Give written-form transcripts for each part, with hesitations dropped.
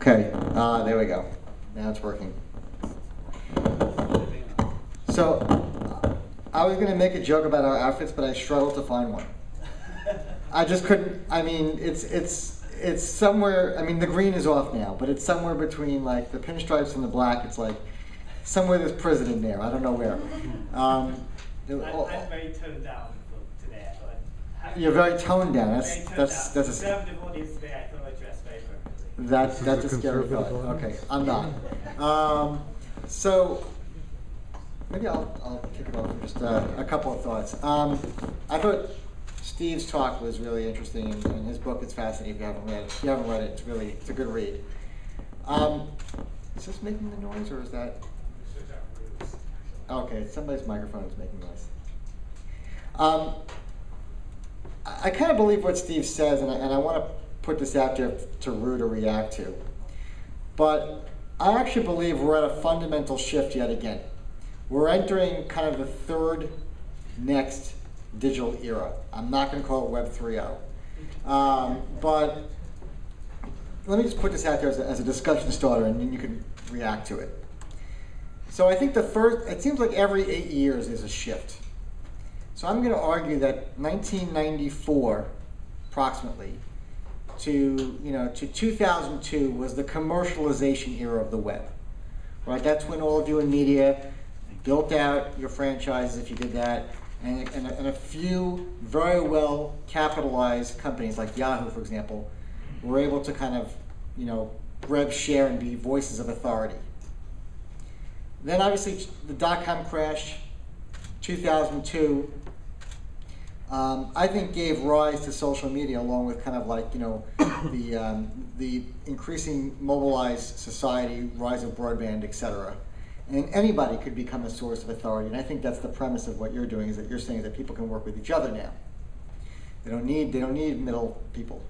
Okay, there we go. Now it's working. So, I was going to make a joke about our outfits, but I struggled to find one. I just couldn't. I mean, it's somewhere. I mean, the green is off now, but it's somewhere between like the pinstripes and the black. It's like somewhere there's prison in there. I don't know where. I'm very toned down for today. You're very toned down. That's a conservative audience today. I thought I'd dress very appropriately. that's a scary thought. Okay, I'm not. So maybe I'll kick it off with just a couple of thoughts. I thought Steve's talk was really interesting, and his book is fascinating. If you haven't read it, it's a good read. Is this making the noise, or is that? Okay, somebody's microphone is making noise. I kind of believe what Steve says, and I want to put this out there to Roo to react to. But I actually believe we're at a fundamental shift yet again. We're entering kind of the third next digital era. I'm not going to call it Web 3.0. But let me just put this out there as a discussion starter, and then you can react to it. So I think it seems like every 8 years is a shift. So I'm going to argue that 1994, approximately, to 2002 was the commercialization era of the web. Right? That's when all of you in media built out your franchises, if you did that, and a few very well capitalized companies like Yahoo, for example, were able to kind of grab share and be voices of authority. Then obviously the dot-com crash, 2002, I think gave rise to social media, along with kind of like the increasing mobilized society, rise of broadband, etc. And anybody could become a source of authority. And I think that's the premise of what you're doing, is that you're saying that people can work with each other now. They don't need middle people.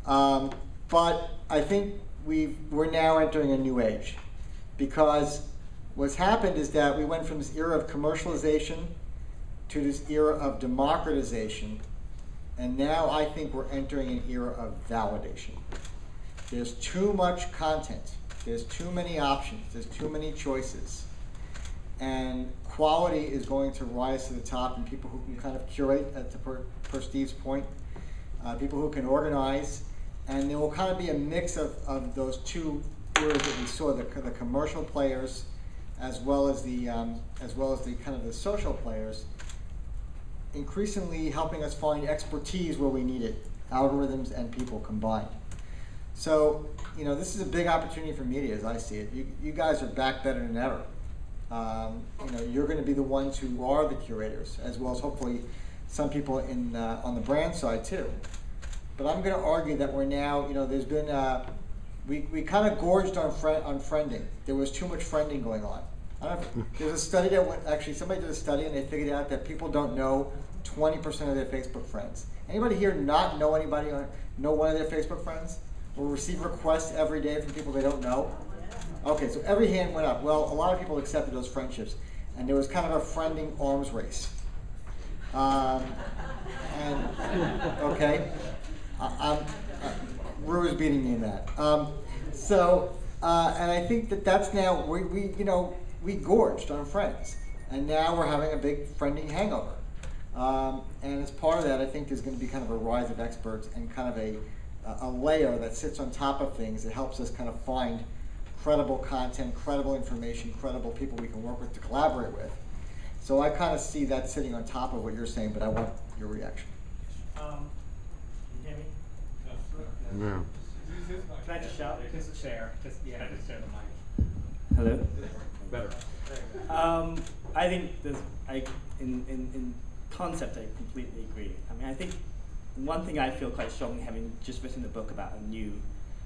But I think we're now entering a new age, because what's happened is that we went from this era of commercialization to this era of democratization, and now I think we're entering an era of validation. There's too much content, there's too many options, there's too many choices, and quality is going to rise to the top, and people who can kind of curate, per Steve's point, people who can organize, and there will kind of be a mix of those two eras that we saw, the commercial players as well as the kind of the social players, increasingly helping us find expertise where we need it, algorithms and people combined. So, this is a big opportunity for media as I see it. You guys are back better than ever. You're going to be the ones who are the curators, as well as hopefully some people on the brand side too. But I'm going to argue that we're now, there's been, we kind of gorged on friending. There was too much friending going on. There's a study that somebody did a study and they figured out that people don't know 20% of their Facebook friends. Anybody here not know anybody or know one of their Facebook friends? Or receive requests every day from people they don't know? Okay, so every hand went up. Well, a lot of people accepted those friendships, and there was kind of a friending arms race. Roo is beating me in that. And I think that's now, we gorged on friends, and now we're having a big friending hangover. And as part of that, I think there's going to be kind of a rise of experts and kind of a layer that sits on top of things that helps us kind of find credible content, credible information, credible people we can work with to collaborate with. So I kind of see that sitting on top of what you're saying, but I want your reaction. Can you hear me? No. Can I just shout? Just share. Just share the mic. Hello? Better. I think in concept, I completely agree. I mean, I think one thing I feel quite strongly, having just written a book about a new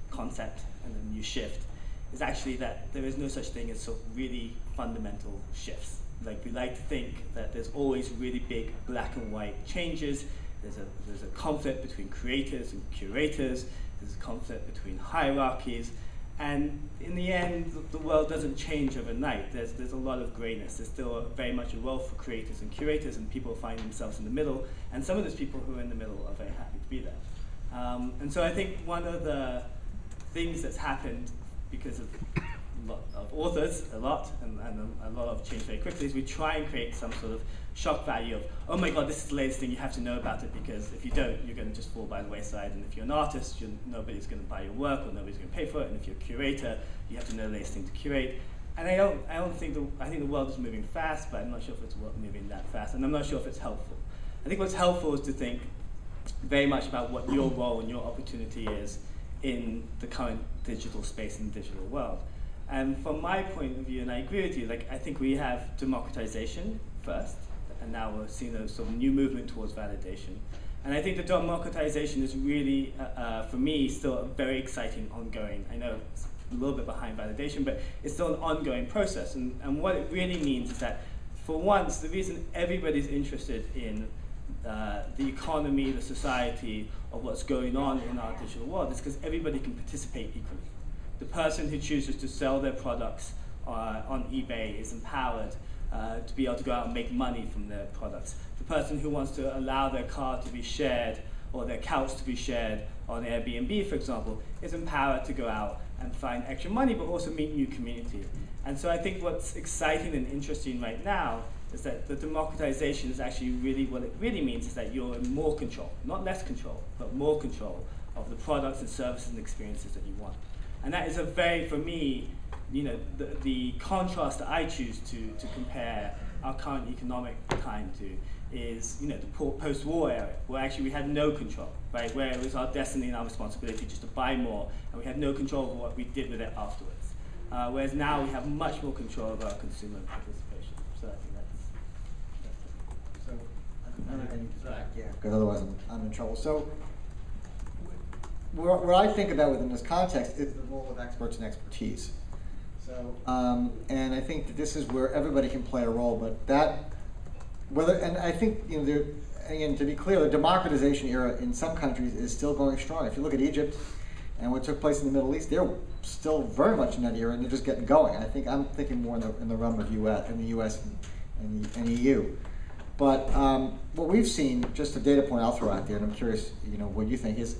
concept and a new shift, is actually that there is no such thing as sort of really fundamental shifts. Like, we like to think that there's always really big black and white changes. There's a conflict between creators and curators. There's a conflict between hierarchies. And in the end, the world doesn't change overnight. There's a lot of grayness. There's still very much a role for creators and curators, and people find themselves in the middle. And some of those people who are in the middle are very happy to be there. And so I think one of the things that's happened because of a lot of authors, and a lot of change very quickly, is we try and create some sort of shock value of, oh my god, this is the latest thing, you have to know about it, because if you don't, you're going to just fall by the wayside, and if you're an artist, nobody's going to buy your work, or nobody's going to pay for it, and if you're a curator, you have to know the latest thing to curate. And I think the world is moving fast, but I'm not sure if it's moving that fast, and I'm not sure if it's helpful. I think what's helpful is to think very much about what your role and your opportunity is in the current digital space and digital world. And from my point of view, and I agree with you, like I think we have democratization first, and now we're seeing a sort of new movement towards validation. And I think the democratization is really, for me, still a very exciting ongoing. I know it's a little bit behind validation, but it's still an ongoing process. And what it really means is that, for once, the reason everybody's interested in the economy, the society of what's going on in our digital world is because everybody can participate equally. The person who chooses to sell their products on eBay is empowered to be able to go out and make money from their products. The person who wants to allow their car to be shared or their couch to be shared on Airbnb, for example, is empowered to go out and find extra money, but also meet new community. And so I think what's exciting and interesting right now is that the democratization is actually really, what it really means is that you're in more control, not less control, but more control of the products and services and experiences that you want. And that is a very, for me, the contrast that I choose to compare our current economic time to is, the post-war era, where actually we had no control, right? Where it was our destiny and our responsibility just to buy more, and we had no control over what we did with it afterwards. Whereas now we have much more control of our consumer participation. So I think that's so. I'm not getting back, yeah, because otherwise I'm in trouble. So. What I think about within this context is the role of experts and expertise. So, and I think that this is where everybody can play a role, but and I think, again, to be clear, the democratization era in some countries is still going strong. If you look at Egypt and what took place in the Middle East, they're still very much in that era, and they're just getting going. I'm thinking more in the realm of the U.S. and EU. But what we've seen, just a data point I'll throw out there, and I'm curious, what you think is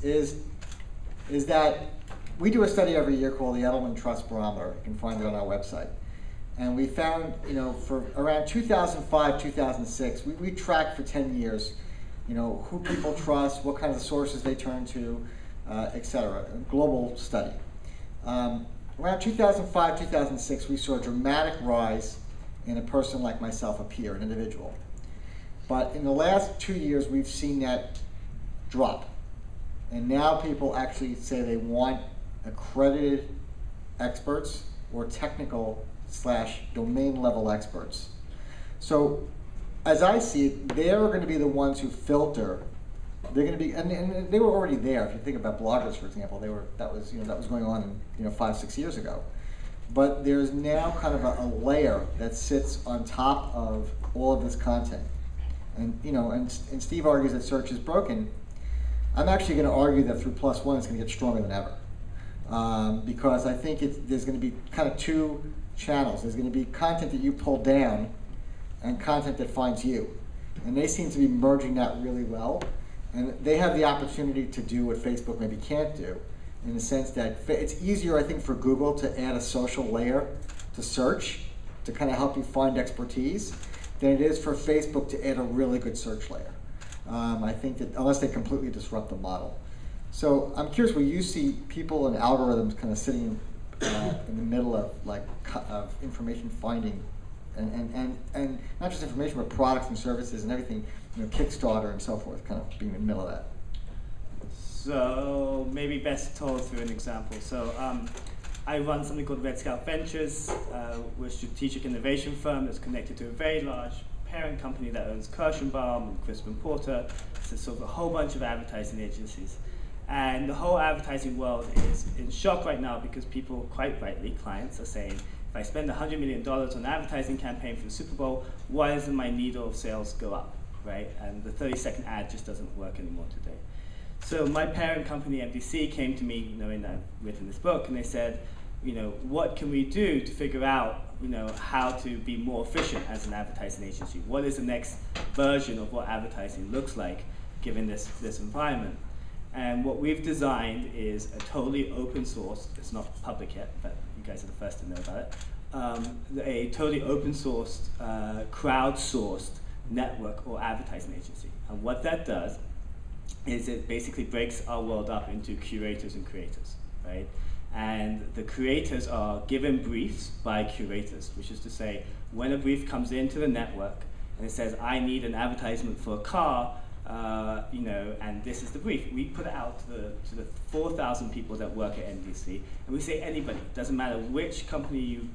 that we do a study every year called the Edelman Trust Barometer. You can find it on our website. And we found, for around 2005, 2006, we tracked for 10 years, who people trust, what kind of sources they turn to, et cetera, a global study. Around 2005, 2006, we saw a dramatic rise in a person like myself, a peer, an individual. But in the last 2 years, we've seen that drop. And now people actually say they want accredited experts or technical/domain level experts. So as I see it, they're going to be the ones who filter. They're going to be, and they were already there. If you think about bloggers, for example, that was going on 5-6 years ago. But there's now kind of a layer that sits on top of all of this content. And and Steve argues that search is broken. I'm actually going to argue that through +1 it's going to get stronger than ever. Because I think there's going to be kind of two channels. There's going to be content that you pull down and content that finds you. And they seem to be merging that really well. And they have the opportunity to do what Facebook maybe can't do, in the sense that it's easier, I think, for Google to add a social layer to search to kind of help you find expertise than it is for Facebook to add a really good search layer. I think that unless they completely disrupt the model. So I'm curious, where you see people and algorithms kind of sitting in the middle of of information finding, and not just information, but products and services and everything, Kickstarter and so forth, kind of being in the middle of that. So maybe best told through an example. So I run something called Red Scout Ventures. We're a strategic innovation firm that's connected to a very large parent company that owns Krochmal and Crispin Porter. So sort of a whole bunch of advertising agencies. And the whole advertising world is in shock right now because people, quite rightly, clients are saying, if I spend $100 million on an advertising campaign for the Super Bowl, why doesn't my needle of sales go up, right? And the 30-second ad just doesn't work anymore today. So my parent company, MDC, came to me, knowing that I've written this book, and they said, what can we do to figure out, how to be more efficient as an advertising agency? What is the next version of what advertising looks like, given this environment? And what we've designed is a totally open source, it's not public yet, but you guys are the first to know about it, a totally open sourced, crowdsourced network or advertising agency. And what that does is it basically breaks our world up into curators and creators, right? And the creators are given briefs by curators, which is to say, when a brief comes into the network and it says, I need an advertisement for a car, you know, and this is the brief. We put it out to the 4,000 people that work at NBC, and we say anybody. Doesn't matter which company you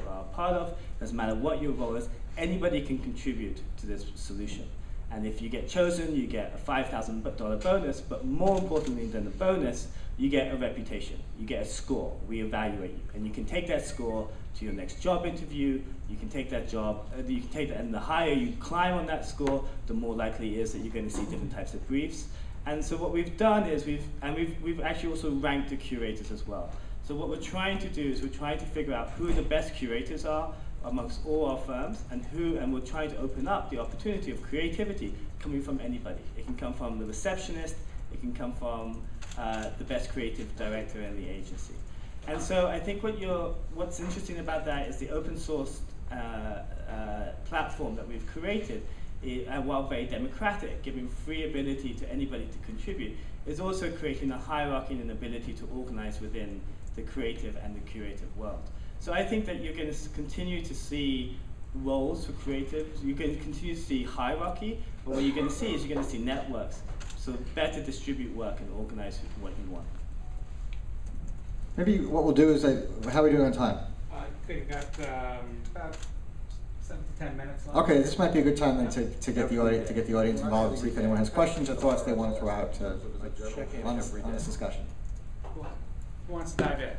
are part of. Doesn't matter what your role is. Anybody can contribute to this solution. And if you get chosen, you get a $5,000 bonus. But more importantly than the bonus, you get a reputation. You get a score. We evaluate you, and you can take that score to your next job interview. You can take that job. You can take that, and the higher you climb on that score, the more likely it is that you're going to see different types of briefs. And so what we've done is we've actually also ranked the curators as well. So what we're trying to do is we're trying to figure out who the best curators are amongst all our firms, and we're trying to open up the opportunity of creativity coming from anybody. It can come from the receptionist. It can come from the best creative director in the agency. And so I think what's interesting about that is the open source platform that we've created, while very democratic, giving free ability to anybody to contribute, is also creating a hierarchy and an ability to organize within the creative and the curative world. So I think that you're going to continue to see roles for creatives. You're going to continue to see hierarchy, but what you're going to see is you're going to see networks. So better distribute work and organize what you want. Maybe what we'll do is, how are we doing on time? I think we've got about 7 to 10 minutes left. Okay, this might be a good time then to get the audience involved, and see if anyone has questions or thoughts they want to throw out on this discussion. Who wants to dive in?